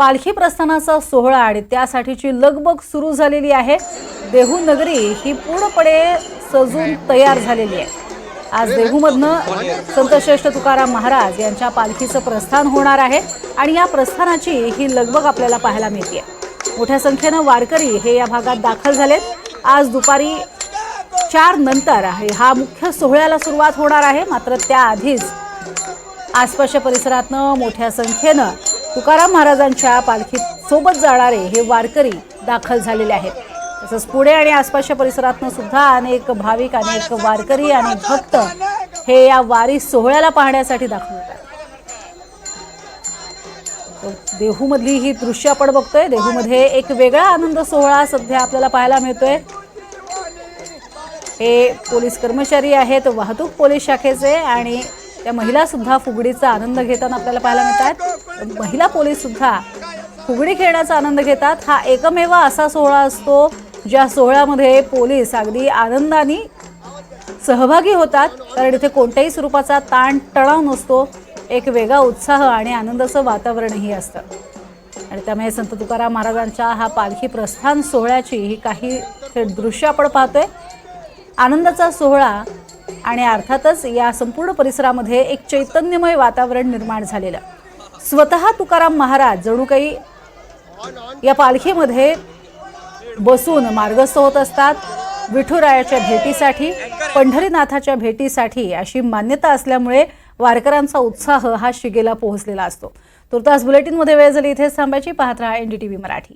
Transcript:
पालखी प्रस्थानाचा सोहळा आणि त्यासाठीची लगबग सुरू झालेली आहे। देहू नगरी ही पूर्णपणे सजून तयार झालेली आहे। आज देहूमधनं संत श्रेष्ठ तुकाराम महाराज यांच्या पालखीचं प्रस्थान होणार आहे आणि या प्रस्थानाची ही लगबग आपल्याला पाहायला मिळते। मोठ्या संख्येने वारकरी हे या भागात दाखल झालेत। आज दुपारी 4 नंतर हा मुख्य सोहळ्याला सुरुवात होणार आहे, मात्र त्याआधीच आसपासच्या परिसरातनं मोठ्या संख्येने तुकाराम महाराजांच्या पालखीत सोबत जाणारे हे वारकरी दाखल झालेले आहेत। तसंच पुणे आणि आसपासच्या परिसरातनं सुद्धा अनेक भाविक, अनेक वारकरी आणि भक्त हे या वारी सोहळ्याला पाहण्यासाठी दाखल होतात। देहूमधली ही दृश्य आपण बघतोय। देहूमध्ये एक वेगळा आनंद सोहळा सध्या आपल्याला पाहायला मिळतोय। हे पोलीस कर्मचारी आहेत, वाहतूक पोलीस शाखेचे, आणि त्या महिला सुद्धा फुगडीचा आनंद घेताना आपल्याला पाहायला मिळतात। महिला पोलीस सुद्धा फुगडी खेळण्याचा आनंद घेतात। हा एकमेव असा सोहळा असतो ज्या सोहळ्यामध्ये पोलीस अगदी आनंदाने सहभागी होतात, कारण इथे कोणत्याही स्वरूपाचा ताण तणाव नसतो। एक वेगळा उत्साह आणि आनंदाचं वातावरणही असतं। आणि त्यामुळे संत तुकाराम महाराजांच्या हा पालखी प्रस्थान सोहळ्याची ही काही दृश्य आपण पाहतोय। आनंदाचा सोहळा आणि अर्थातच या संपूर्ण परिसरामध्ये एक चैतन्यमय वातावरण निर्माण झालेलं। स्वतः तुकाराम महाराज जणू काही या पालखीमध्ये बसून मार्गस्थ होत असतात। विठुरायाच्या भेटीसाठी, पंढरीनाथाच्या भेटीसाठी अशी मान्यता असल्यामुळे वारकऱ्यांचा उत्साह हा शिगेला पोहोचलेला असतो। तुर्तास बुलेटिनमध्ये वेळ झाली इथेच थांबायची। पाहत रहा NDTV मराठी।